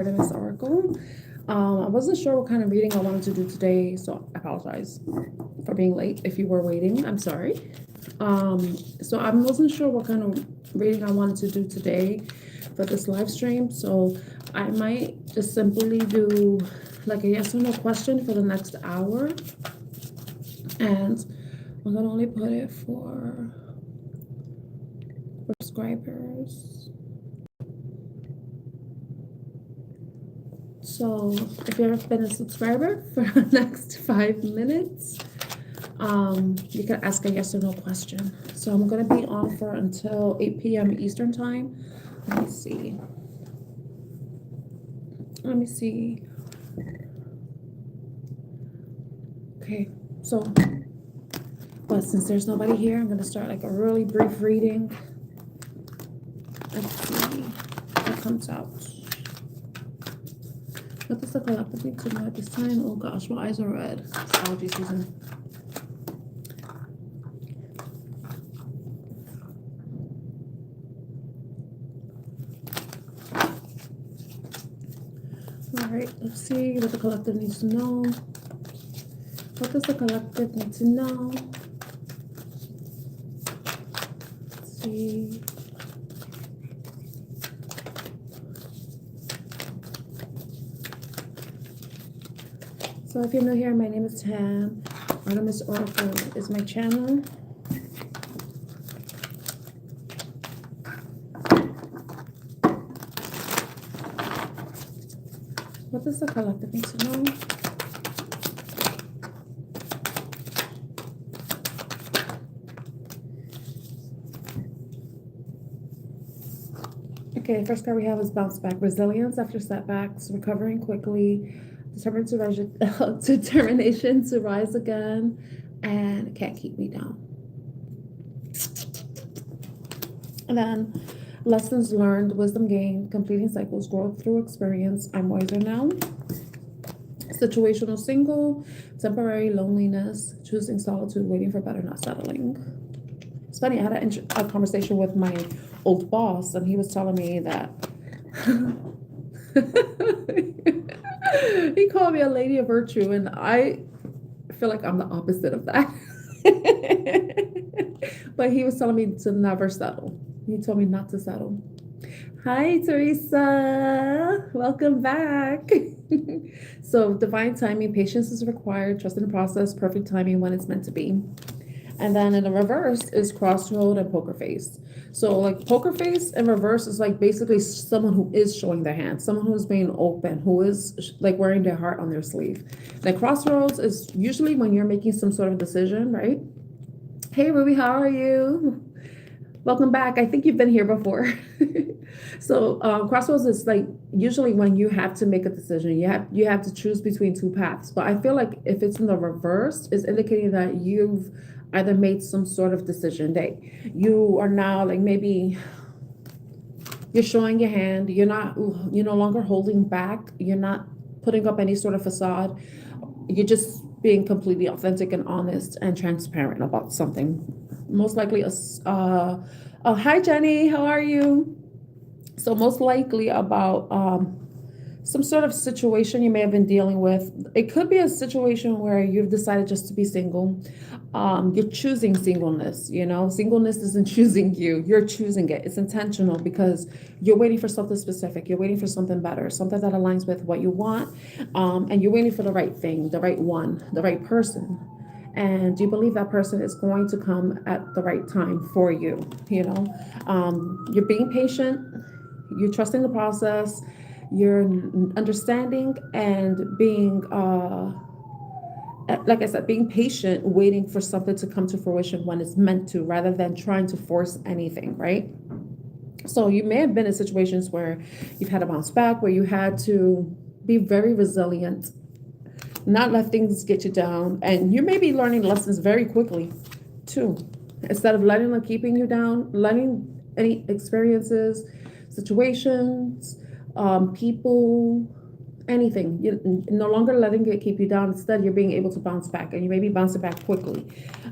Artemis Oracle. I wasn't sure what kind of reading I wanted to do today, so I apologize for being late. If you were waiting, I'm sorry. So I wasn't sure what kind of reading I wanted to do today for this live stream, so I might just simply do like a yes or no question for the next hour, and I'm gonna only put it for subscribers. So if you've been a subscriber for the next 5 minutes, you can ask a yes or no question. So I'm going to be on for until 8 p.m. Eastern time. Let me see. Okay, so, but since there's nobody here, I'm going to start like a really brief reading. Let's see what comes out. What does the collective need to know at this time? Oh gosh, my eyes are red. It's allergy season. All right, let's see what the collective needs to know. What does the collective need to know? Let's see. So if you're new here, my name is Tam. Artemis Oracle is my channel. What does the collective need to know? Okay, first card we have is bounce back. Resilience after setbacks, recovering quickly, determination to rise again, and can't keep me down. And then lessons learned, wisdom gained, completing cycles, growth through experience. I'm wiser now. Situational single, temporary loneliness, choosing solitude, waiting for better, not settling. It's funny, I had a conversation with my old boss, and he was telling me that he called me a lady of virtue, and I feel like I'm the opposite of that. But he was telling me to never settle. He told me not to settle. Hi, Teresa. Welcome back. So, divine timing, patience is required, trust in the process, perfect timing when it's meant to be. And then in the reverse is crossroad and poker face. So like poker face in reverse is like basically someone who is showing their hand, someone who is being open, who is like wearing their heart on their sleeve. The crossroads is usually when you're making some sort of decision, right? Hey, Ruby, how are you? Welcome back. I think you've been here before. So crossroads is like usually when you have to make a decision. You have to choose between two paths. But I feel like if it's in the reverse, it's indicating that you've either made some sort of decision that you are now like maybe you're showing your hand. You're no longer holding back. You're not putting up any sort of facade. You're just being completely authentic and honest and transparent about something. Most likely oh, hi Jenny, how are you? So most likely about some sort of situation you may have been dealing with. It could be a situation where you've decided just to be single. You're choosing singleness, singleness isn't choosing you, you're choosing it. It's intentional because you're waiting for something specific. You're waiting for something better, something that aligns with what you want. And you're waiting for the right thing, the right one, the right person. And you believe that person is going to come at the right time for you. You're being patient, you're trusting the process, you're understanding and being like I said, being patient, waiting for something to come to fruition when it's meant to, rather than trying to force anything, right? So you may have been in situations where you've had to bounce back, where you had to be very resilient, not let things get you down, and you may be learning lessons very quickly too. Instead of letting them keeping you down, letting any experiences, situations, people, anything, you're no longer letting it keep you down. Instead, you're being able to bounce back, and you may be bouncing back quickly.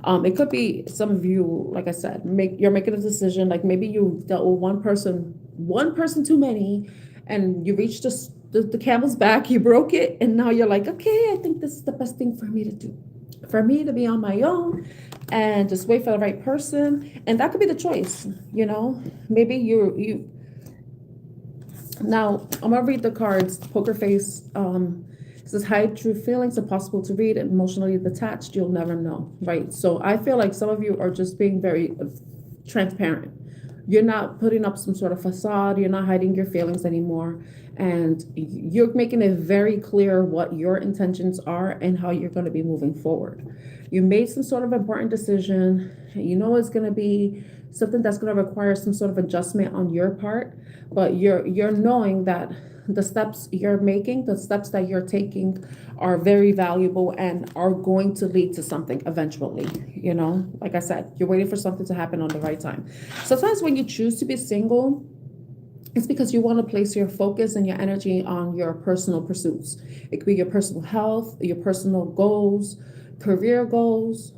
It could be some of you, like I said, you're making a decision, like maybe you dealt with one person too many, and you reached the camel's back, you broke it, and now you're like, okay, I think this is the best thing for me to do. For me to be on my own and just wait for the right person. And that could be the choice, you know. Maybe you now I'm gonna read the cards. Poker face. It says hide true feelings, impossible to read, emotionally detached, you'll never know. Right. So I feel like some of you are just being very transparent. You're not putting up some sort of facade, you're not hiding your feelings anymore. And you're making it very clear what your intentions are and how you're going to be moving forward. You made some sort of important decision. You know it's going to be something that's going to require some sort of adjustment on your part, but you're knowing that the steps you're making, the steps that you're taking are very valuable and are going to lead to something eventually. You know, like I said, you're waiting for something to happen on the right time. Sometimes when you choose to be single, it's because you want to place your focus and your energy on your personal pursuits. It could be your personal health, your personal goals, career goals,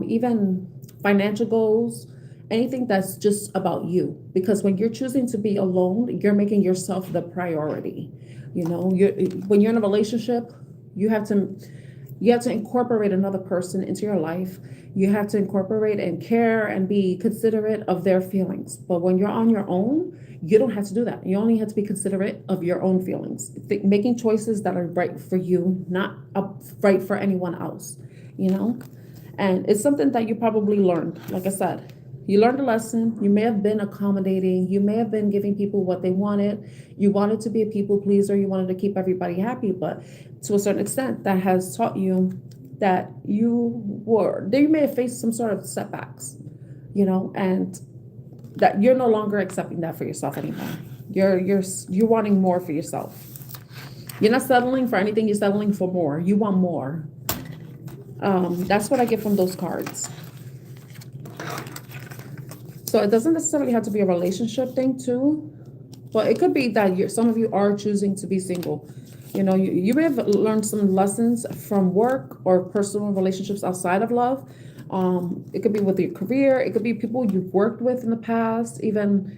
even financial goals, anything that's just about you. Because when you're choosing to be alone, you're making yourself the priority. You know, when you're in a relationship, you have to incorporate another person into your life. You have to incorporate and care and be considerate of their feelings. But when you're on your own, you don't have to do that. You only have to be considerate of your own feelings, making choices that are right for you, not right for anyone else, you know? And it's something that you probably learned. Like I said, you learned a lesson. You may have been accommodating. You may have been giving people what they wanted. You wanted to be a people pleaser. You wanted to keep everybody happy. But to a certain extent, that has taught you that they may have faced some sort of setbacks, you know, and that you're no longer accepting that for yourself anymore. You're wanting more for yourself. You're not settling for anything. You're settling for more. You want more. That's what I get from those cards. So it doesn't necessarily have to be a relationship thing too, but it could be that some of you are choosing to be single. You know, you may have learned some lessons from work or personal relationships outside of love. It could be with your career. It could be people you've worked with in the past, even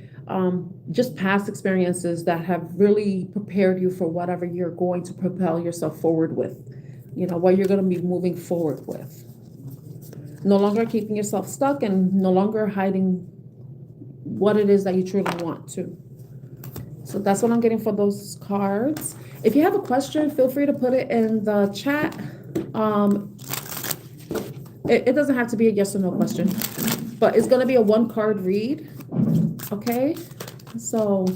just past experiences that have really prepared you for whatever you're going to propel yourself forward with, you know, what you're going to be moving forward with. No longer keeping yourself stuck and no longer hiding what it is that you truly want to. So that's what I'm getting for those cards. If you have a question, feel free to put it in the chat. It doesn't have to be a yes or no question, but it's going to be a 1-card read. Okay. So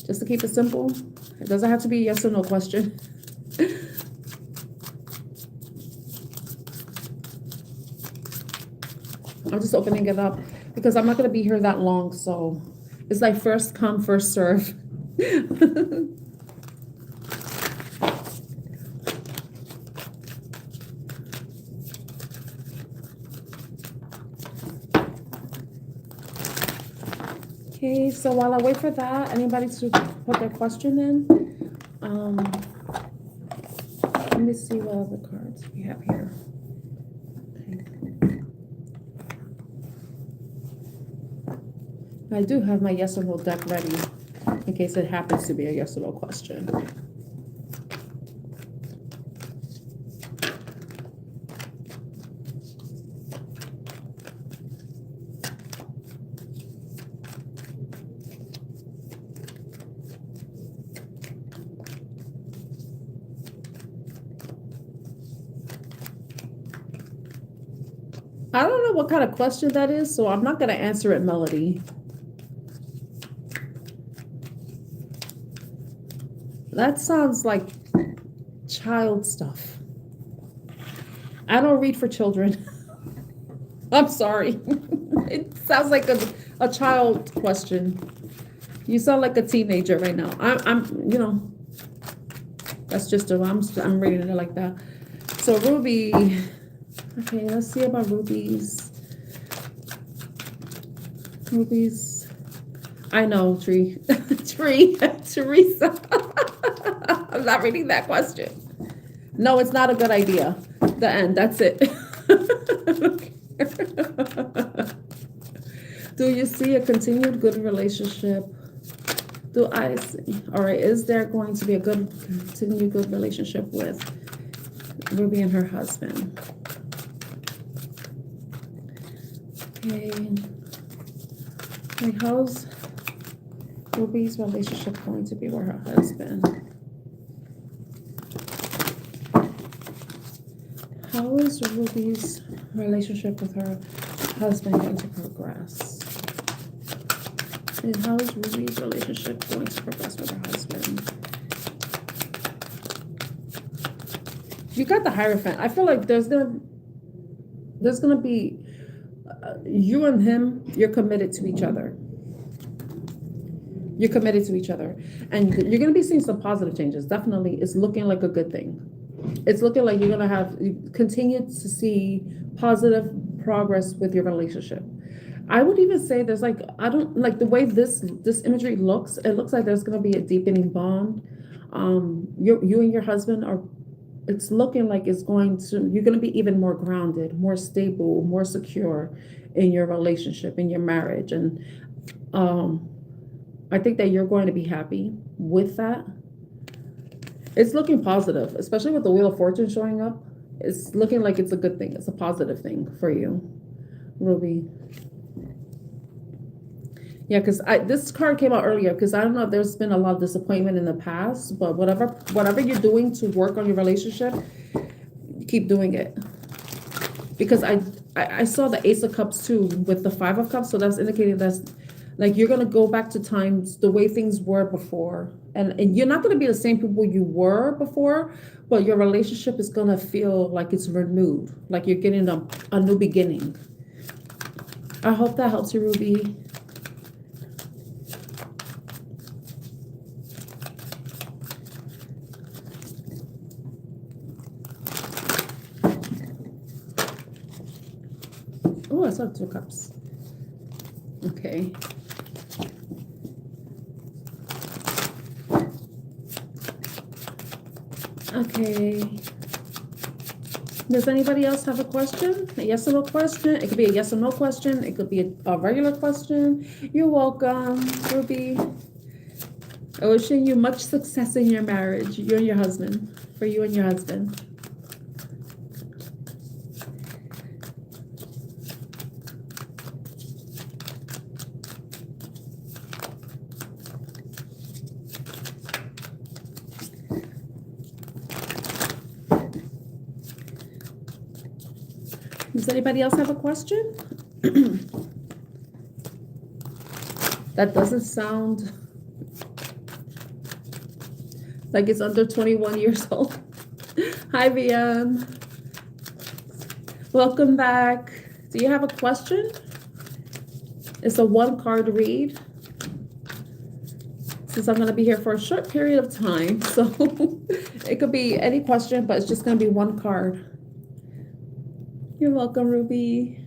just to keep it simple, it doesn't have to be a yes or no question. I'm just opening it up because I'm not going to be here that long. So it's like first come, first serve. Okay, so while I wait for that, anybody to put their question in? Let me see what other cards we have here. I do have my yes or no deck ready in case it happens to be a yes or no question. I don't know what kind of question that is, so I'm not going to answer it, Melody. That sounds like child stuff. I don't read for children. I'm sorry. It sounds like a child question. You sound like a teenager right now. I'm you know, that's just I'm reading it like that. So Ruby, okay, let's see about rubies. Rubies. I know, Tree. Teresa. I'm not reading that question. No, it's not a good idea. The end. That's it. Do you see a continued good relationship? Do I see? All right. Is there going to be a continued good relationship with Ruby and her husband? Okay. Wait, how's Ruby's relationship going to be with her husband? How is Ruby's relationship with her husband going to progress? And how is Ruby's relationship going to progress with her husband? You got the Hierophant. I feel like there's gonna be you and him. You're committed to each other. You're committed to each other, and you're gonna be seeing some positive changes. Definitely, it's looking like a good thing. It's looking like you're gonna continue to see positive progress with your relationship. I would even say there's like, I don't like the way this imagery looks. It looks like there's gonna be a deepening bond. You and your husband are. It's looking like you're gonna be even more grounded, more stable, more secure in your relationship, in your marriage, and I think that you're going to be happy with that. It's looking positive, especially with the Wheel of Fortune showing up. It's looking like it's a good thing. It's a positive thing for you, Ruby. Yeah, because this card came out earlier because I don't know if there's been a lot of disappointment in the past, but whatever you're doing to work on your relationship, keep doing it. Because I saw the Ace of Cups too with the Five of Cups, so that's indicating that's like you're gonna go back to times the way things were before, and you're not gonna be the same people you were before, but your relationship is gonna feel like it's renewed, like you're getting a new beginning. I hope that helps you, Ruby. Oh, I saw 2 cups. Okay. Okay. Does anybody else have a question? A yes or no question? It could be a yes or no question. It could be a regular question. You're welcome, Ruby. I'm wishing you much success in your marriage, you and your husband, for you and your husband. Does anybody else have a question? That doesn't sound like it's under 21 years old. Hi, VM. Welcome back. Do you have a question? It's a 1-card read. Since I'm going to be here for a short period of time, so it could be any question, but it's just going to be 1 card. You're welcome, Ruby.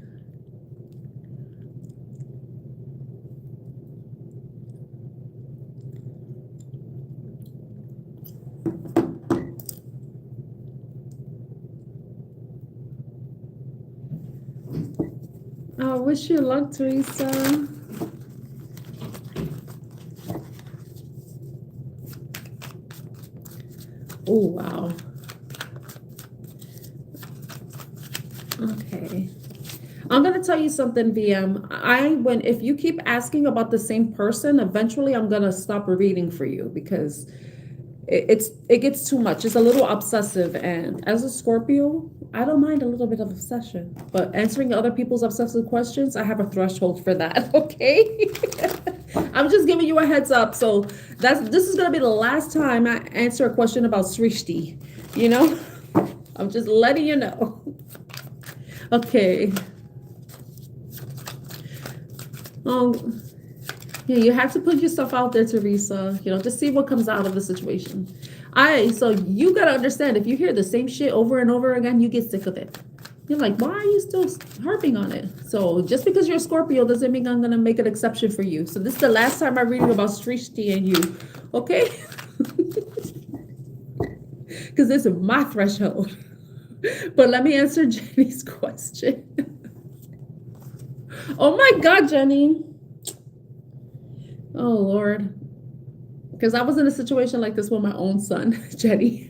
I wish you luck, Teresa. Oh, wow. Okay. I'm going to tell you something, VM. If you keep asking about the same person, eventually I'm going to stop reading for you because it gets too much. It's a little obsessive. And as a Scorpio, I don't mind a little bit of obsession. But answering other people's obsessive questions, I have a threshold for that, okay? I'm just giving you a heads up. So this is going to be the last time I answer a question about Srishti, you know? I'm just letting you know. Okay. Yeah, you have to put yourself out there, Teresa. You know, just see what comes out of the situation. So you gotta understand, if you hear the same shit over and over again, you get sick of it. You're like, why are you still harping on it? So just because you're a Scorpio doesn't mean I'm gonna make an exception for you. So this is the last time I'm reading about Srishti and you, okay? Because this is my threshold. But let me answer Jenny's question. Oh my God, Jenny. Oh, Lord. Because I was in a situation like this with my own son, Jenny.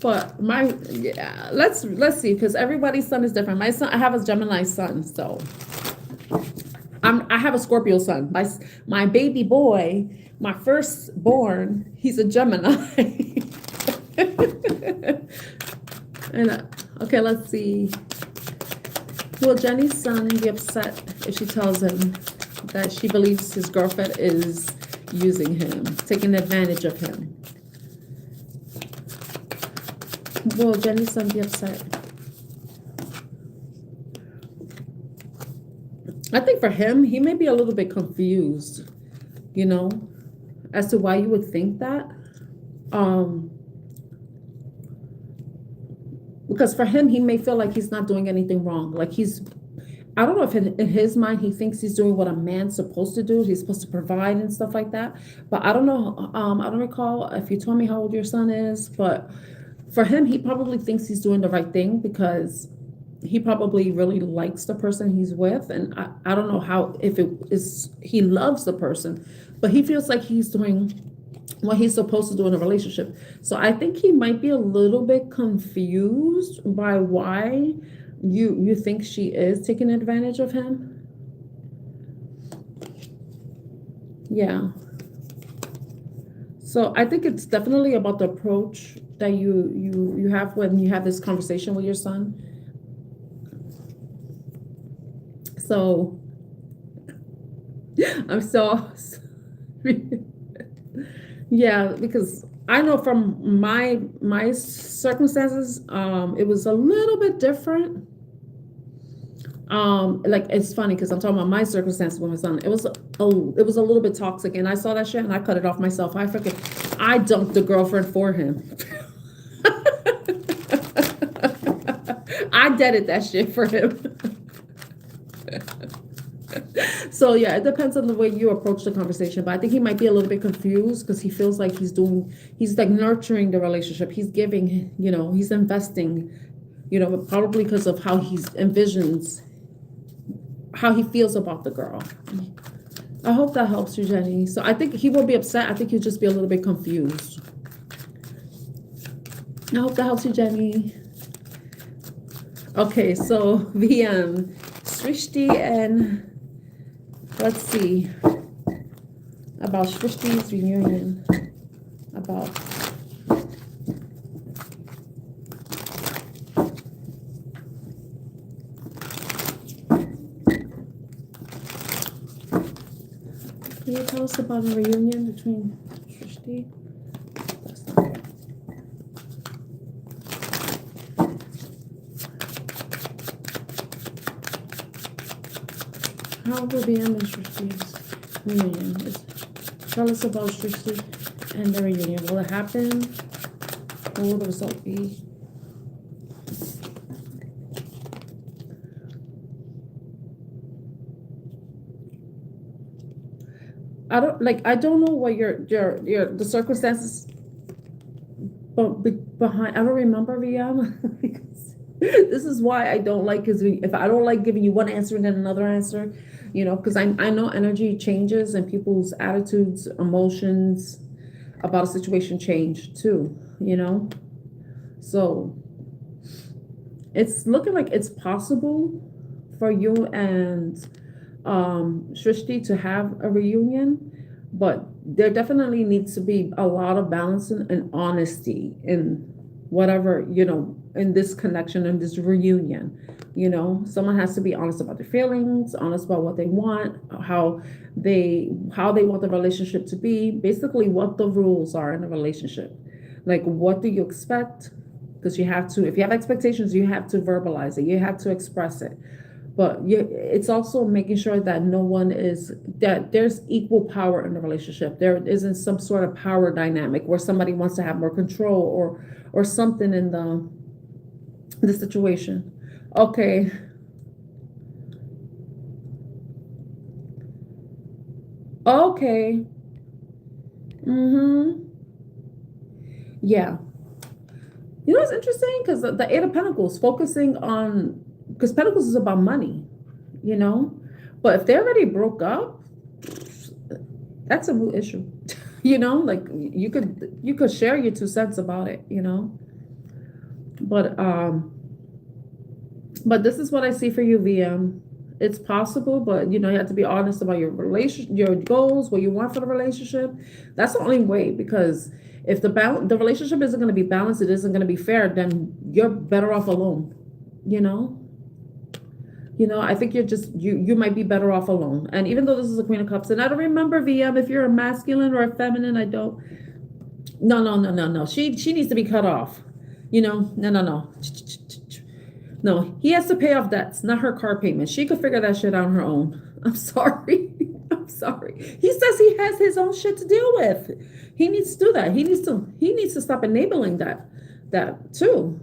But yeah, let's see, because everybody's son is different. My son, I have a Gemini son, so I have a Scorpio son. My baby boy, my firstborn, he's a Gemini. And okay, let's see. Will Jenny's son be upset if she tells him that she believes his girlfriend is using him, taking advantage of him? Will Jenny's son be upset? I think for him, he may be a little bit confused, as to why you would think that. Because for him, he may feel like he's not doing anything wrong. Like I don't know if in his mind, he thinks he's doing what a man's supposed to do. He's supposed to provide and stuff like that. But I don't know. I don't recall if you told me how old your son is, but for him, he probably thinks he's doing the right thing because he probably really likes the person he's with. And I don't know if it is, he loves the person, but he feels like he's doing what he's supposed to do in a relationship. So I think he might be a little bit confused by why you think she is taking advantage of him. Yeah. So I think it's definitely about the approach that you have when you have this conversation with your son. So I'm so yeah, because I know from my circumstances, it was a little bit different. Like it's funny because I'm talking about my circumstances with my son. It was a little bit toxic, and I saw that shit and I cut it off myself. I dumped the girlfriend for him. I deaded that shit for him. So yeah, it depends on the way you approach the conversation. But I think he might be a little bit confused because he feels like he's like nurturing the relationship. He's giving, he's investing, probably because of how he envisions, how he feels about the girl. I hope that helps you, Jenny. So I think he won't be upset. I think he'll just be a little bit confused. I hope that helps you, Jenny. Okay, so VM, Srishti, and let's see about Srishti's reunion. About can you tell us about a reunion between Srishti? That's not good. How will be and Srishti's reunion? Tell us about Srishti and the reunion. Will it happen? What will the result be? I don't know what the circumstances behind. I don't remember, VM. Because this is why I don't like, because if I don't like giving you one answer and then another answer, because I know energy changes and people's attitudes, emotions about a situation change too, so it's looking like it's possible for you and Srishti to have a reunion, but there definitely needs to be a lot of balance and honesty in whatever, in this connection, in this reunion. Someone has to be honest about their feelings, honest about what they want, how they want the relationship to be, basically what the rules are in a relationship. Like, what do you expect? Because you have to, if you have expectations, you have to verbalize it, you have to express it. But it's also making sure that that there's equal power in the relationship. There isn't some sort of power dynamic where somebody wants to have more control or something in the situation. Okay. Okay. Yeah. It's interesting because the Eight of Pentacles focusing on, because Pentacles is about money, but if they already broke up, that's a mood issue. You know, like you could share your 2 cents about it, you know. But this is what I see for you, VM. It's possible, but you know, you have to be honest about your your goals, what you want for the relationship. That's the only way, because if the relationship isn't going to be balanced, it isn't going to be fair, then you're better off alone, you know. I think you might be better off alone. And even though this is a Queen of Cups, and I don't remember, VM, if you're a masculine or a feminine, I don't. No, no, no, no, no. She needs to be cut off. No, no, no. No, he has to pay off debts, not her car payment. She could figure that shit out on her own. I'm sorry. I'm sorry. He says he has his own shit to deal with. He needs to do that. He needs to stop enabling that too.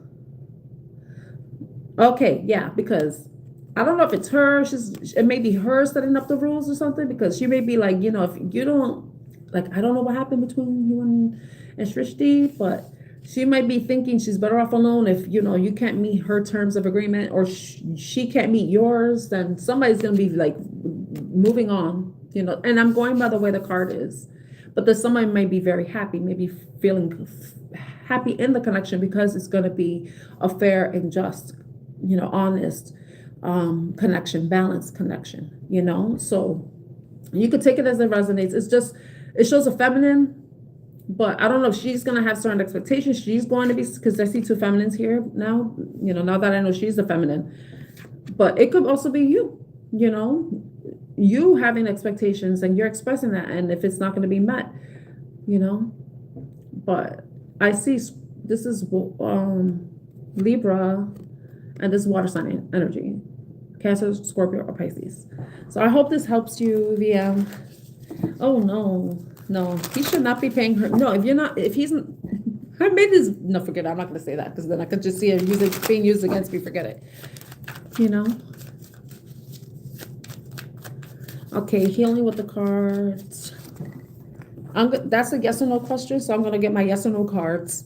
Okay, yeah, because I don't know if it's her. It may be her setting up the rules or something, because she may be like, if you don't, like, I don't know what happened between you and Shrishti, but she might be thinking she's better off alone. If, you can't meet her terms of agreement, or she can't meet yours, then somebody's going to be like moving on, and I'm going by the way the card is. But then somebody might be very happy, maybe feeling happy in the connection, because it's going to be a fair and just, honest connection, balanced connection, so you could take it as it resonates. It shows a feminine, but I don't know if she's going to have certain expectations. She's going to be, because I see 2 feminines here now, now that I know she's a feminine. But it could also be you having expectations, and you're expressing that, and if it's not going to be met, but I see this is Libra, and this is water sign energy, Cancer, Scorpio, or Pisces. So I hope this helps you, VM. Oh no, he should not be paying her. No, if he's, I made this, no, forget it. I'm not going to say that, because then I could just see it being used against me. Forget it. Okay, healing with the cards. That's a yes or no question, so I'm going to get my yes or no cards.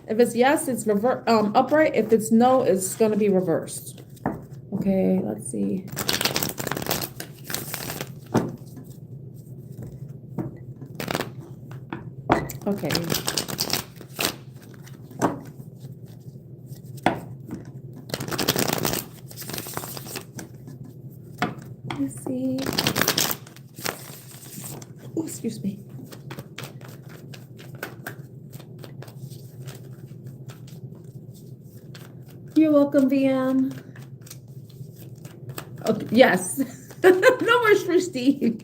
If it's yes, it's upright. If it's no, it's going to be reversed. Okay, let's see. Okay. Let's see. Oh, excuse me. You're welcome, VM. Okay, yes. No more Shrishti.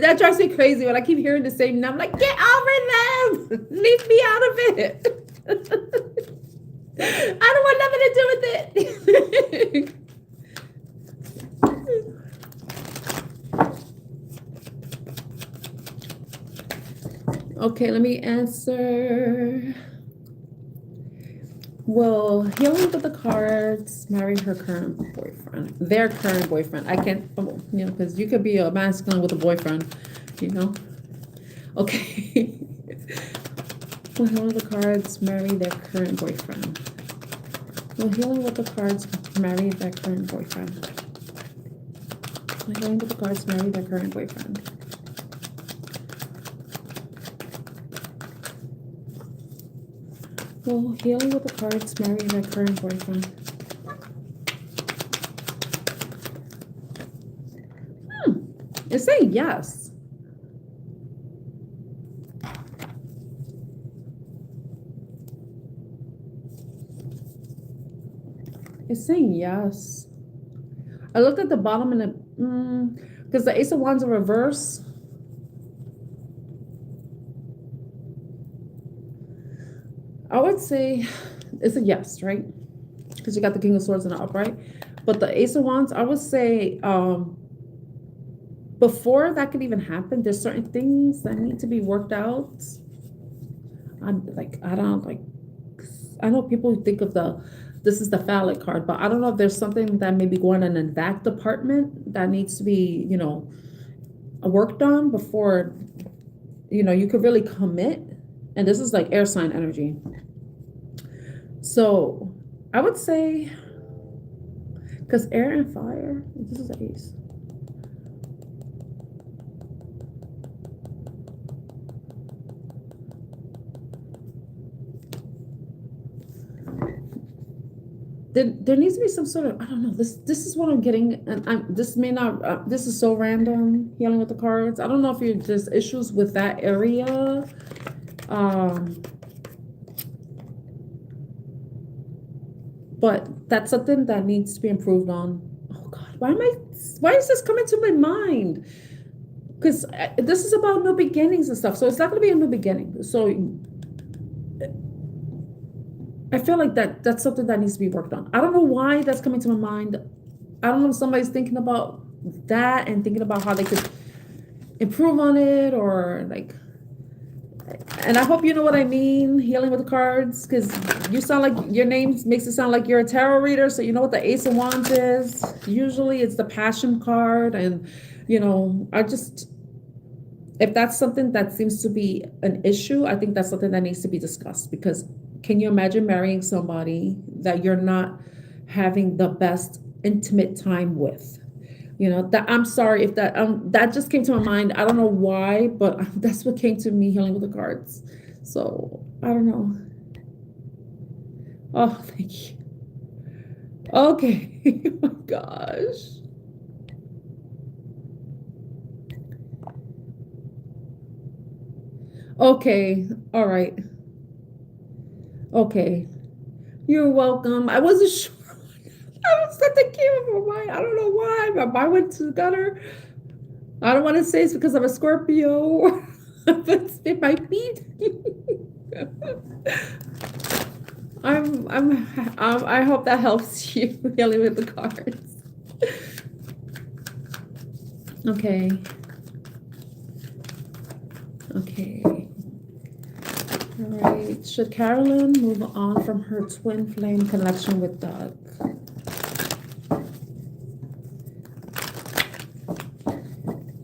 That drives me crazy when I keep hearing the same name. I'm like, get over them. Leave me out of it. I don't want nothing to do with it. Okay, let me answer. Will healing with the cards marry her current boyfriend? Their current boyfriend. I can't, because you could be a masculine with a boyfriend, Okay. Will healing with the cards marry their current boyfriend? Will healing with the cards marry their current boyfriend? Will healing with the cards marry their current boyfriend? Will healing with the cards marry their current boyfriend? It's saying yes. It's saying yes. I looked at the bottom and because the Ace of Wands in reverse. I would say it's a yes, right? Because you got the King of Swords in the upright. But the Ace of Wands, I would say before that could even happen, there's certain things that need to be worked out. I know people think of this is the phallic card, but I don't know if there's something that may be going on in that department that needs to be, worked on before, you could really commit. And this is like air sign energy. So I would say, because air and fire, this is the Ace. there needs to be some sort of, I don't know, this is what I'm getting, and this may not, this is so random, healing with the cards. I don't know if you're just issues with that area. But that's something that needs to be improved on. Oh God, why is this coming to my mind? Because this is about new beginnings and stuff. So it's not going to be a new beginning. So I feel like that's something that needs to be worked on. I don't know why that's coming to my mind. I don't know if somebody's thinking about that and thinking about how they could improve on it, or like, and I hope you know what I mean, healing with the cards, because you sound like your name makes it sound like you're a tarot reader, so you know what the Ace of Wands is. Usually it's the Passion card, and if that's something that seems to be an issue, I think that's something that needs to be discussed, because can you imagine marrying somebody that you're not having the best intimate time with? That, I'm sorry if that just came to my mind. I don't know why, but that's what came to me, healing with the cards. So I don't know. Oh, thank you. Okay. Oh my gosh. Okay. All right. Okay. You're welcome. I wasn't sure. I was at the camera. Why? I don't know why. My mind went to the gutter. I don't want to say it's because I'm a Scorpio, but it might be. I hope that helps you dealing with the cards. Okay. Okay. All right. Should Carolyn move on from her twin flame connection with Doug?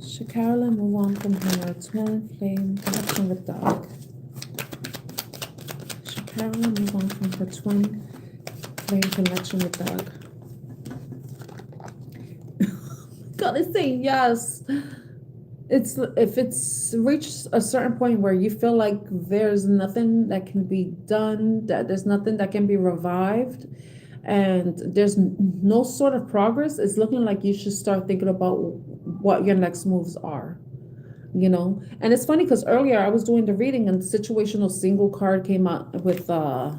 Should Carolyn move on from her twin flame connection with Doug? Should Carolyn move on from her twin flame connection with Doug? Gotta say yes. If it's reached a certain point where you feel like there's nothing that can be done, that there's nothing that can be revived, and there's no sort of progress, it's looking like you should start thinking about what your next moves are. And it's funny because earlier I was doing the reading and the situational single card came out with a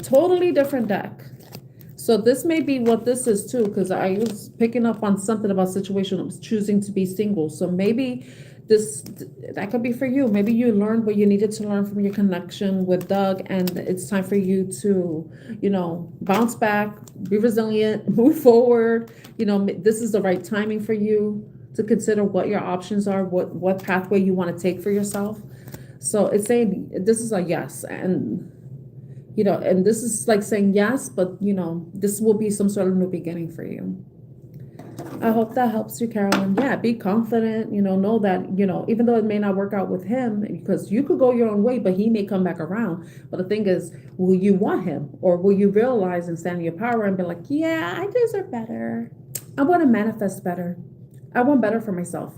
totally different deck. So this may be what this is too, because I was picking up on something about situational, choosing to be single. So maybe that could be for you. Maybe you learned what you needed to learn from your connection with Doug, and it's time for you to, bounce back, be resilient, move forward. This is the right timing for you to consider what your options are, what pathway you want to take for yourself. So it's saying this is a yes, and and this is like saying yes, but this will be some sort of new beginning for you. I hope that helps you, Carolyn. Yeah, be confident, know that, even though it may not work out with him, because you could go your own way, but he may come back around. But the thing is, will you want him, or will you realize and stand in your power and be like, yeah, I deserve better. I want to manifest better. I want better for myself.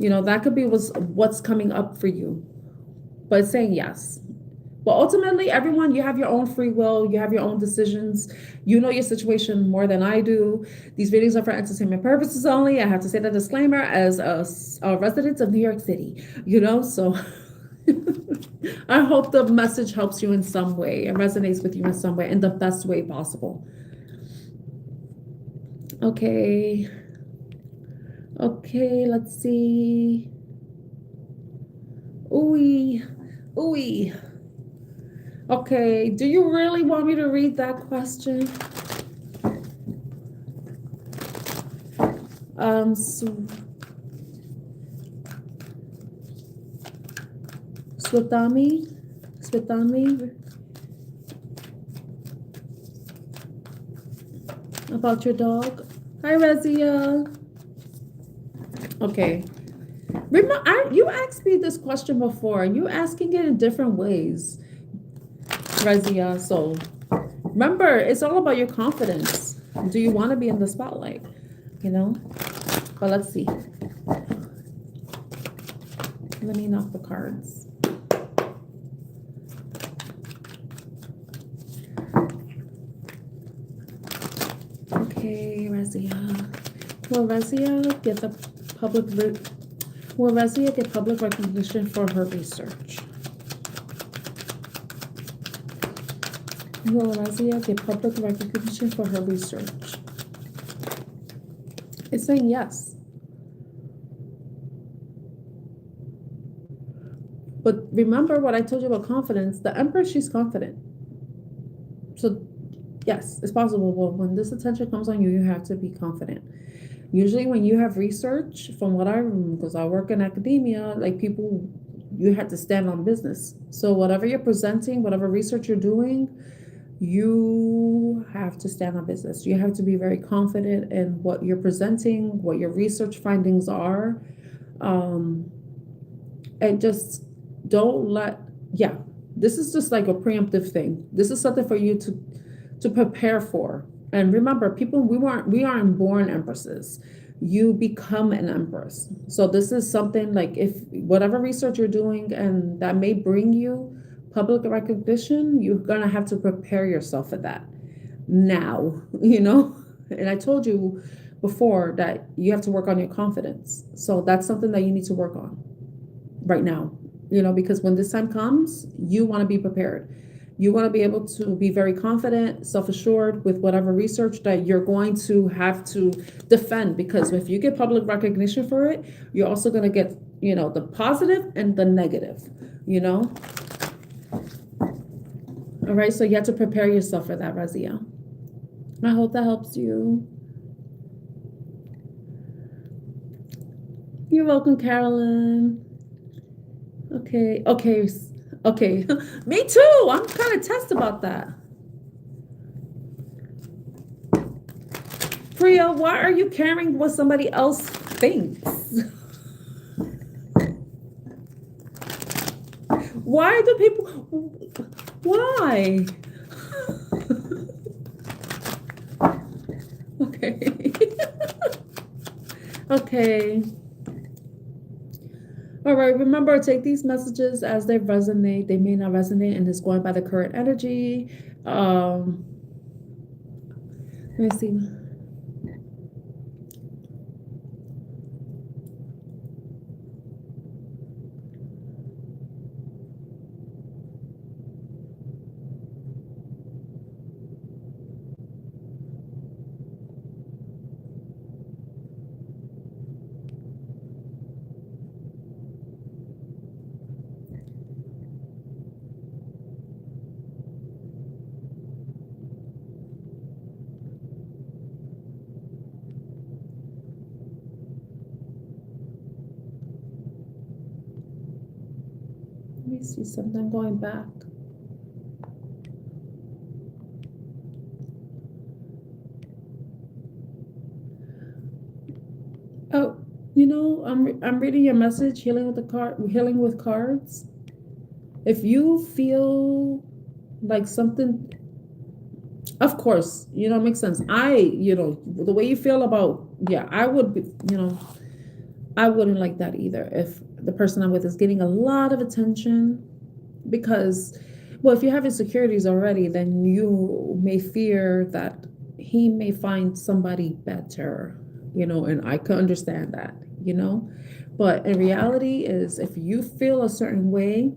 That could be what's coming up for you, but it's saying yes. But ultimately, everyone, you have your own free will. You have your own decisions. You know your situation more than I do. These videos are for entertainment purposes only. I have to say that disclaimer as a resident of New York City, so I hope the message helps you in some way. It resonates with you in some way, in the best way possible. Okay. Okay, let's see. Ooh. Okay, do you really want me to read that question? Swetami, about your dog. Hi, Razia. Okay. You asked me this question before, and you're asking it in different ways, Razia. So remember, it's all about your confidence. Do you want to be in the spotlight? But let's see. Let me knock the cards. Razia? Will Razia get the Will Razia get public recognition for her research? Will Razia get public recognition for her research? It's saying yes. But remember what I told you about confidence. The Empress, she's confident. So yes, it's possible. Well, when this attention comes on you, you have to be confident. Usually when you have research, from what I remember, because I work in academia, like people, you have to stand on business. So whatever you're presenting, whatever research you're doing, you have to stand on business. You have to be very confident in what you're presenting, what your research findings are. And just don't this is just like a preemptive thing. This is something for you to prepare for. And remember, people, we aren't born empresses. You become an empress. So this is something like, if whatever research you're doing and that may bring you public recognition, you're gonna have to prepare yourself for that now, And I told you before that you have to work on your confidence. So that's something that you need to work on right now, because when this time comes, you want to be prepared. You want to be able to be very confident, self-assured with whatever research that you're going to have to defend, because if you get public recognition for it, you're also going to get, the positive and the negative, All right, so you have to prepare yourself for that, Razia. I hope that helps you. You're welcome, Carolyn. Okay. Me too. I'm kind of test about that. Priya, why are you caring what somebody else thinks? Why do people... Why? Okay. Okay. All right, remember, take these messages as they resonate. They may not resonate, and it's going by the current energy. Let me see. Let me see something going back. Oh, I'm reading your message, healing with cards. If you feel like something, of course, it makes sense. The way you feel about, I would be, I wouldn't like that either. If the person I'm with is getting a lot of attention, because, well, if you have insecurities already, then you may fear that he may find somebody better, and I can understand that, but in reality is, if you feel a certain way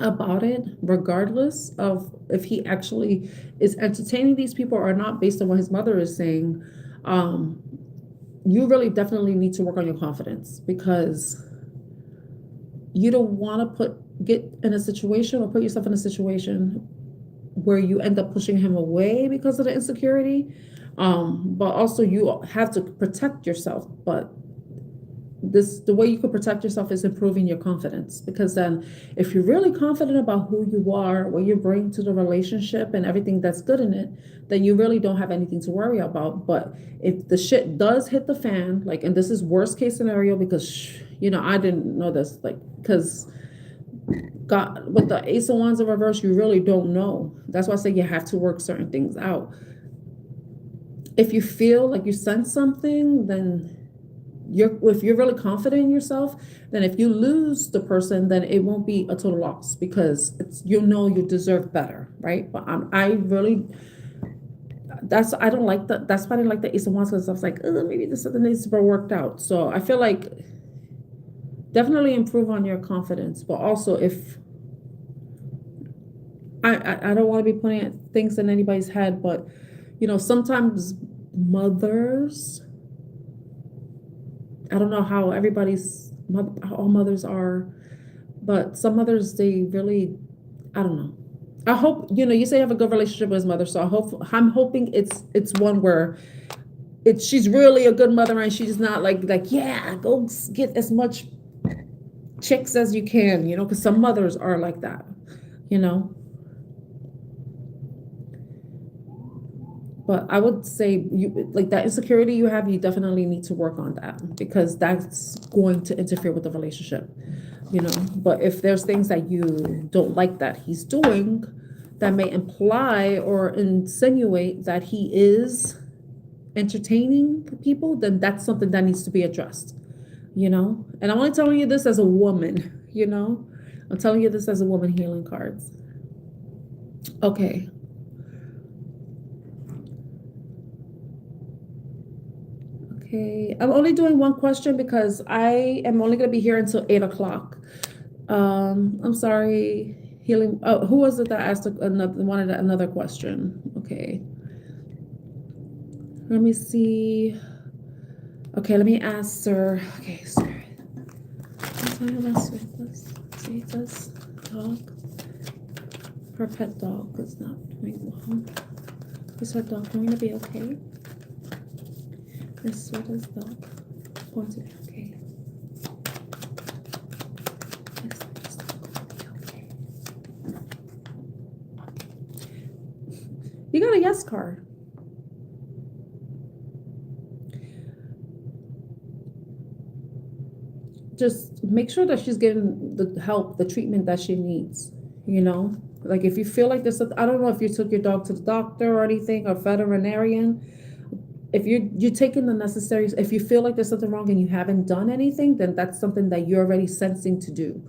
about it, regardless of if he actually is entertaining these people or not, based on what his mother is saying, you really definitely need to work on your confidence, because you don't want to get in a situation or put yourself in a situation where you end up pushing him away because of the insecurity. But also you have to protect yourself. But the way you can protect yourself is improving your confidence, because then if you're really confident about who you are, what you bring to the relationship and everything that's good in it, then you really don't have anything to worry about. But if the shit does hit the fan, like, and this is worst case scenario, because I didn't know this, like, because God, with the Ace of Wands in reverse, you really don't know. That's why I say you have to work certain things out. If you feel like you sense something, then if you're really confident in yourself, then if you lose the person, then it won't be a total loss, because you deserve better, right? But I don't like that. That's why I didn't like the Ace of Wands, because I was like, oh, maybe this something needs to be worked out. So I feel like definitely improve on your confidence, but also if I don't want to be putting things in anybody's head, but sometimes mothers, I don't know how how all mothers are, but some mothers, they really, I don't know. I hope, you say you have a good relationship with his mother, so I'm hoping it's one where she's really a good mother, and she's not like, yeah, go get as much chicks as you can, because some mothers are like that, you know. But I would say, you like that insecurity you have, you definitely need to work on that, because that's going to interfere with the relationship, But if there's things that you don't like that he's doing that may imply or insinuate that he is entertaining people, then that's something that needs to be addressed, And I'm only telling you this as a woman, I'm telling you this as a woman healing cards. Okay. Okay, I'm only doing one question because I am only going to be here until 8 o'clock. I'm sorry, healing. Oh, who was it that asked wanted another question? Okay, let me see. Okay, let me ask Sir. Okay, Sir. Sweetest dog. Her pet dog is not doing well. Is her dog going to be okay? This sweetest dog going to be okay. This sweetest dog going to be okay. You got a yes card. Just make sure that she's getting the help, the treatment that she needs, Like if you feel like there's I don't know if you took your dog to the doctor or anything, or veterinarian. If you're taking the necessary, if you feel like there's something wrong and you haven't done anything, then that's something that you're already sensing to do,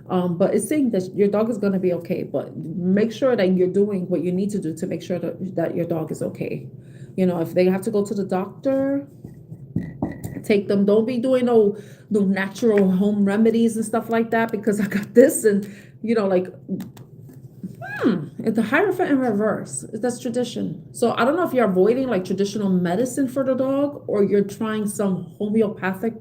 But it's saying that your dog is going to be okay, but make sure that you're doing what you need to do to make sure that your dog is okay. If they have to go to the doctor, take them. Don't be doing no natural home remedies and stuff like that, because I got this, and the Hierophant in reverse, that's tradition. So I don't know if you're avoiding like traditional medicine for the dog, or you're trying some homeopathic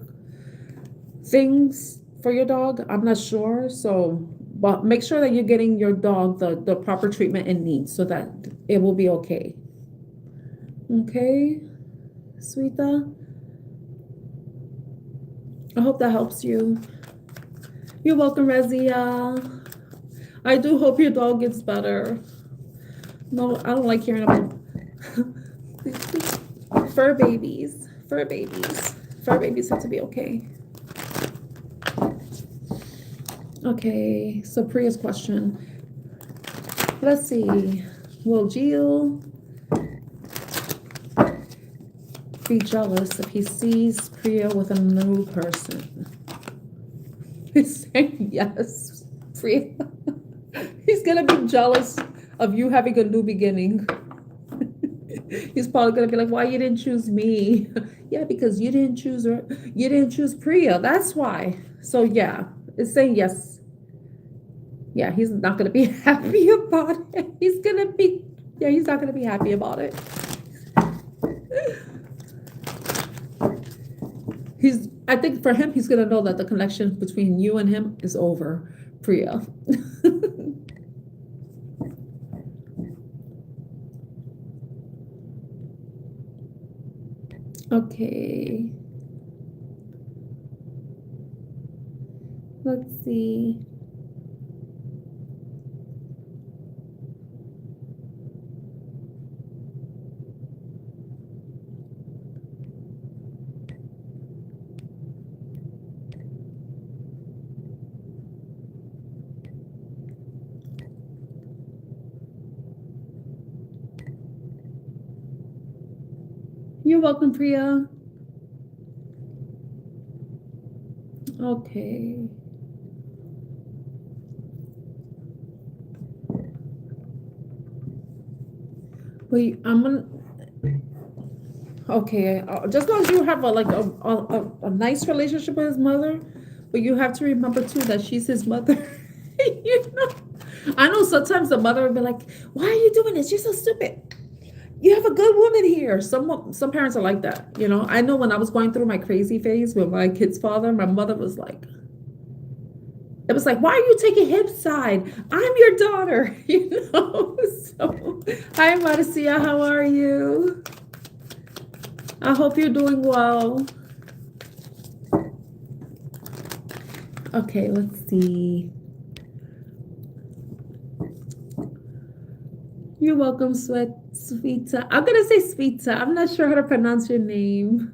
things for your dog. I'm not sure. So, but make sure that you're getting your dog the proper treatment it needs, so that it will be okay. Okay, Sweeta. I hope that helps you. You're welcome, Rezia. I do hope your dog gets better. No, I don't like hearing about fur babies. Fur babies. Fur babies have to be okay. Okay, so Priya's question. Let's see. Will Gio be jealous if he sees Priya with a new person? He's saying yes, Priya. He's gonna be jealous of you having a new beginning. He's probably gonna be like, "Why you didn't choose me?" Yeah, because you didn't choose her. You didn't choose Priya. That's why. So yeah, it's saying yes. Yeah, he's not gonna be happy about it. He's not gonna be happy about it. I think for him, he's gonna know that the connection between you and him is over, Priya. Okay. Let's see. You're welcome, Priya. Okay. Wait, I'm gonna. Okay, just as long as you have a nice relationship with his mother, but you have to remember too that she's his mother. You know, I know sometimes the mother would be like, "Why are you doing this? You're so stupid. You have a good woman here." Some parents are like that. You know, I know when I was going through my crazy phase with my kid's father, my mother was like, it was like, "Why are you taking his side? I'm your daughter." You know. So, hi, Marcia, how are you? I hope you're doing well. Okay, let's see. You're welcome, Sweeta. I'm gonna say Sweeta. I'm not sure how to pronounce your name.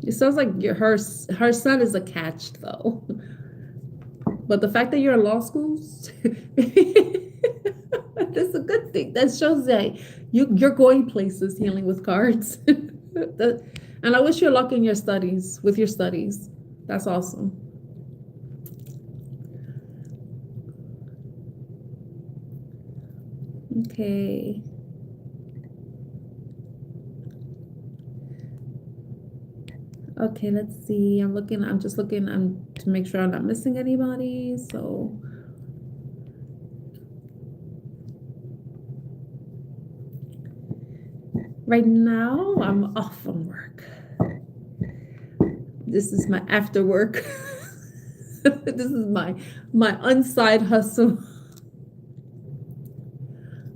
It sounds like her son is a catch though. But the fact that you're in law school, that's a good thing. That shows that you're going places healing with cards. And I wish you luck in your studies, with your studies. That's awesome. Okay. Okay, let's see. I'm just looking to make sure I'm not missing anybody. So right now I'm off from work. This is my after work. This is my unside hustle.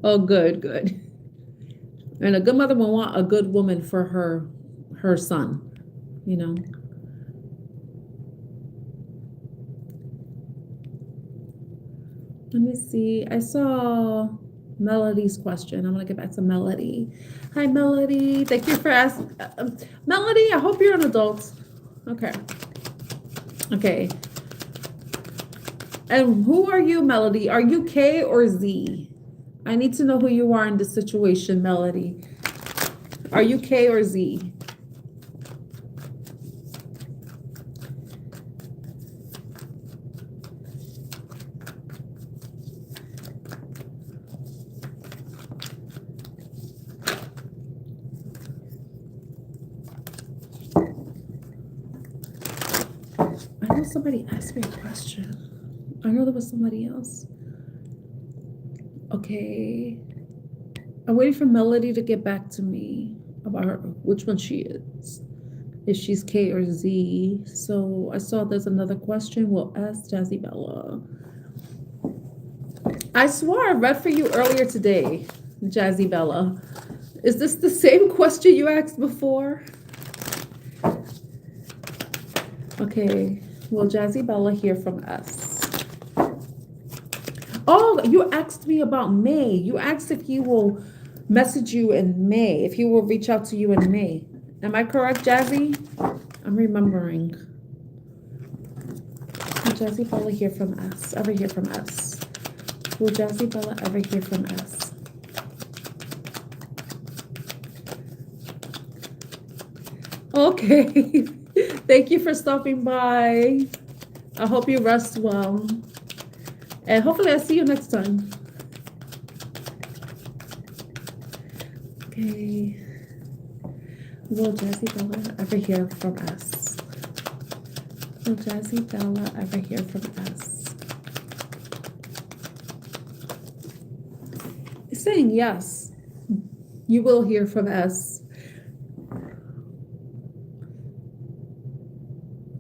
Oh, good. And a good mother will want a good woman for her son, you know. Let me see. I saw Melody's question. I'm gonna get back to Melody. Hi, Melody. Thank you for asking. Melody, I hope you're an adult. Okay. And who are you, Melody? Are you K or Z? I need to know who you are in this situation, Melody. Are you K or Z? I know somebody asked me a question. I know there was somebody else. Okay. I'm waiting for Melody to get back to me about which one she is. If she's K or Z. So I saw there's another question. We'll ask Jazzy Bella. I swore I read for you earlier today, Jazzy Bella. Is this the same question you asked before? Okay. Will Jazzy Bella hear from us? Oh, you asked me about May. You asked if he will message you in May, if he will reach out to you in May. Am I correct, Jazzy? I'm remembering. Will Jazzy Bella hear from us? Ever hear from us? Will Jazzy Bella ever hear from us? Okay. Thank you for stopping by. I hope you rest well. And hopefully I'll see you next time. Okay. Will Jazzy Bella ever hear from us? Will Jazzy Bella ever hear from us? It's saying yes. You will hear from us.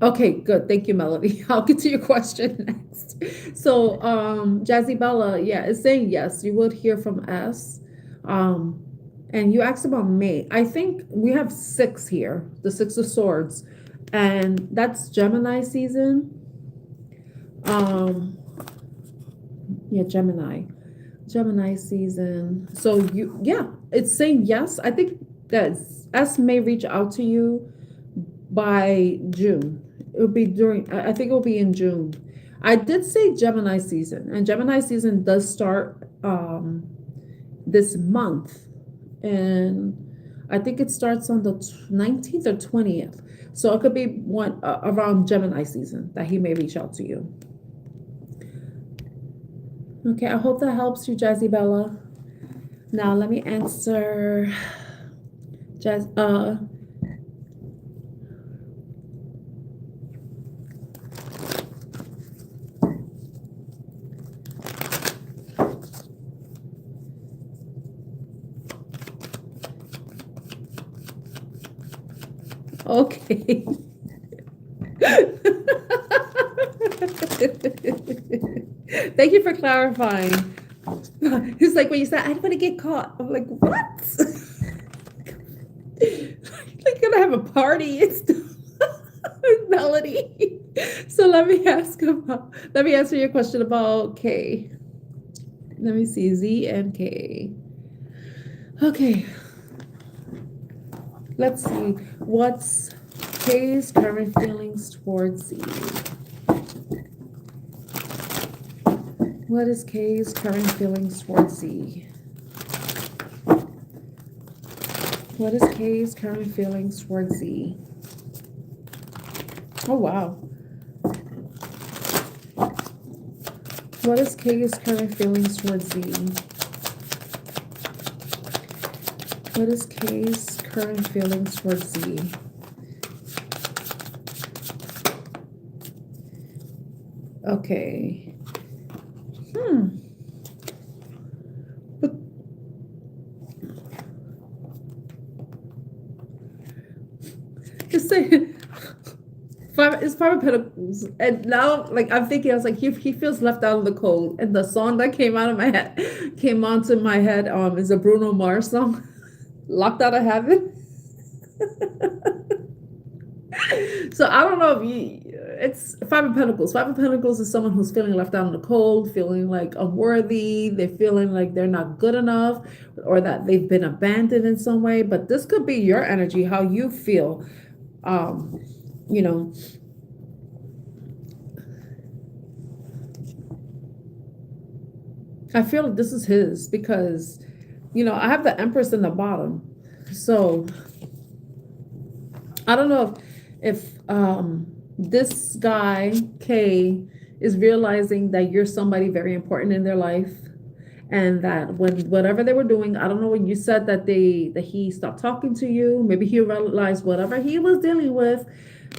Okay, good. Thank you, Melody. I'll get to your question next. So, Jazzy Bella, yeah, it's saying yes, you would hear from us. And you asked about May. I think we have 6 here, the 6 of Swords, and that's Gemini season. Yeah, Gemini season. So it's saying yes. I think that S may reach out to you by June. It will be I think it will be in June. I did say Gemini season, and Gemini season does start this month. And I think it starts on the 19th or 20th. So it could be around Gemini season that he may reach out to you. Okay, I hope that helps you, Jazzy Bella. Now let me answer Jazz okay. Thank you for clarifying. It's like when you said, I don't want to get caught. I'm like, what? Like, gonna have a party. It's Melody. So let me answer your question about K. Let me see, Z and K. Okay. Let's see. What's K's current feelings towards Z? What is K's current feelings towards Z? What is K's current feelings towards Z? Oh, wow. What is K's current feelings towards Z? What is K's current feelings towards Z? Okay. But just saying, it's Five of Pentacles, and now, like, I'm thinking, I was like, he feels left out of the cold, and the song that came onto my head, is a Bruno Mars song, "Locked Out of Heaven." So I don't know if it's Five of Pentacles. Five of Pentacles is someone who's feeling left out in the cold, feeling like unworthy. They're feeling like they're not good enough, or that they've been abandoned in some way. But this could be your energy, how you feel. You know, I feel like this is his because, I have the Empress in the bottom. So I don't know if this guy, K, is realizing that you're somebody very important in their life, and that whatever they were doing, I don't know, when you said that he stopped talking to you, maybe he realized whatever he was dealing with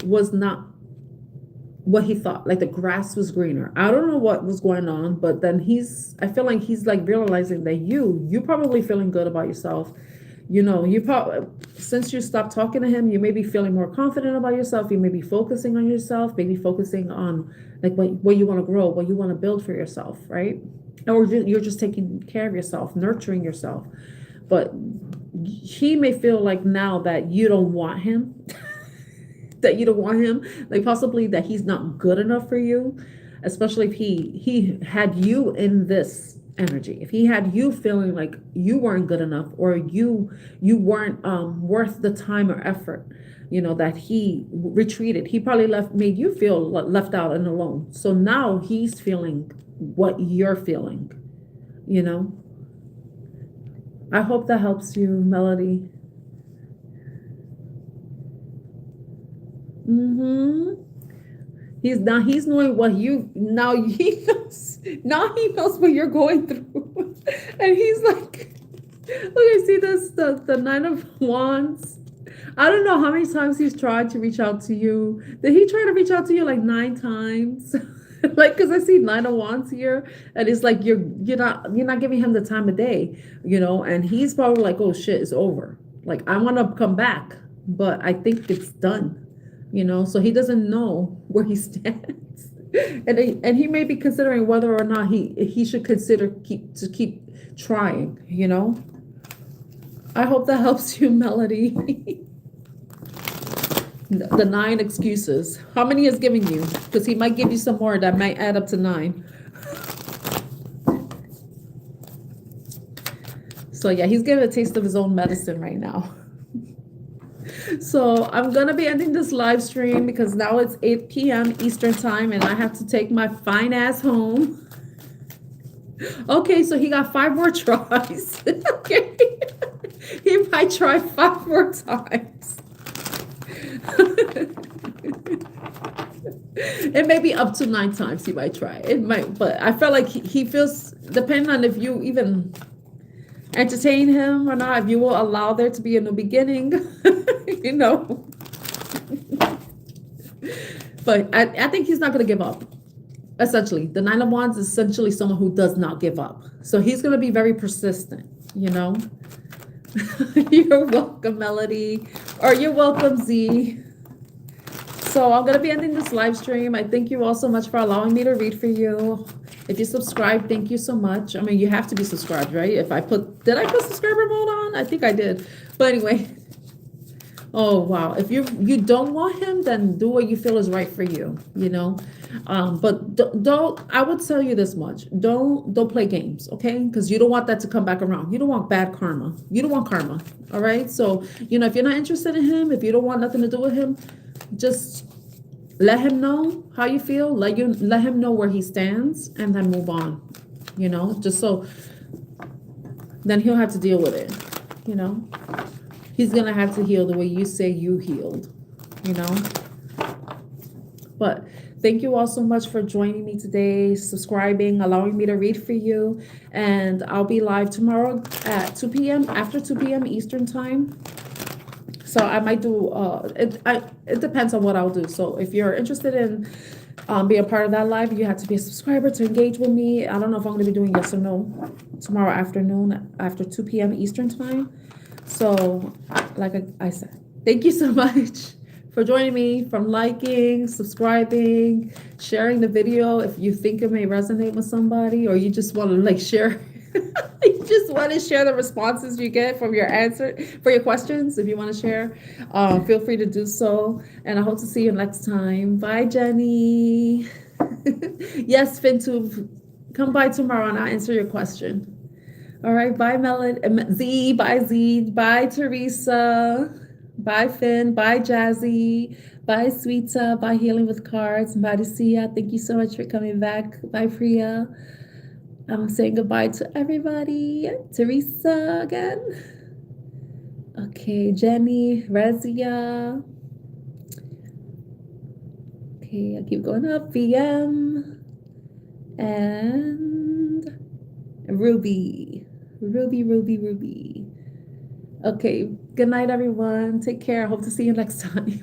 was not what he thought, like the grass was greener. I don't know what was going on, but then I feel like he's like realizing that you probably feeling good about yourself. You probably, since you stopped talking to him, you may be feeling more confident about yourself. You may be focusing on yourself, maybe focusing on like what you want to grow, what you want to build for yourself, right? Or you're just taking care of yourself, nurturing yourself. But he may feel like now that you don't want him, like possibly that he's not good enough for you, especially if he had you in this energy, if he had you feeling like you weren't good enough, or you weren't worth the time or effort, that he retreated. He probably made you feel left out and alone. So now he's feeling what you're feeling. I hope that helps you, Melody. He's knowing what he knows what you're going through. And he's like, look, I see this, the Nine of Wands. I don't know how many times he's tried to reach out to you. Did he try to reach out to you like 9 times? Like, because I see Nine of Wands here, and it's like you're not giving him the time of day, and he's probably like, oh shit, it's over. Like, I want to come back, but I think it's done. So he doesn't know where he stands, and he may be considering whether or not he should consider keep trying. I hope that helps you, Melody. The 9 excuses. How many is giving you? Because he might give you some more that might add up to 9. So yeah, he's getting a taste of his own medicine right now. So I'm going to be ending this live stream because now it's 8 p.m. Eastern time and I have to take my fine ass home. Okay, so he got 5 more tries. Okay. He might try 5 more times. It may be up to 9 times he might try. It might, but I feel like he feels, depending on if you even entertain him or not, if you will allow there to be a new beginning, you know. But I think he's not going to give up. Essentially, the Nine of Wands is essentially someone who does not give up. So he's going to be very persistent, you know. You're welcome, Melody. Or you're welcome, Z. So I'm going to be ending this live stream. I thank you all so much for allowing me to read for you. If you subscribe, thank you so much. I mean, you have to be subscribed, right? Did I put subscriber mode on? I think I did. But anyway. Oh, wow. If you don't want him, then do what you feel is right for you, you know? But don't, I would tell you this much. Don't play games, okay? Because you don't want that to come back around. You don't want bad karma. You don't want karma, all right? So, you know, if you're not interested in him, if you don't want nothing to do with him, just let him know how you feel. Let him know where he stands and then move on, you know? Just so then he'll have to deal with it, you know? He's going to have to heal the way you say you healed, you know? But thank you all so much for joining me today, subscribing, allowing me to read for you. And I'll be live tomorrow at 2 p.m., after 2 p.m. Eastern time. So I might do, it depends on what I'll do. So if you're interested in being a part of that live, you have to be a subscriber to engage with me. I don't know if I'm going to be doing yes or no tomorrow afternoon after 2 p.m. Eastern time. So, like I said, thank you so much for joining me, from liking, subscribing, sharing the video if you think it may resonate with somebody, or you just want to like share, you just want to share the responses you get from your answer for your questions. If you want to share, feel free to do so. And I hope to see you next time. Bye, Jenny. Yes, FinTube, come by tomorrow and I'll answer your question. All right, bye, Z, bye, Teresa, bye, Finn, bye, Jazzy, bye, Sweeta, bye, Healing with Cards, bye, Sia. Thank you so much for coming back. Bye, Priya. I'm saying goodbye to everybody. Teresa again. Okay, Jenny, Razia. Okay, I keep going up. VM and Ruby. Ruby. Okay, good night, everyone. Take care. I hope to see you next time.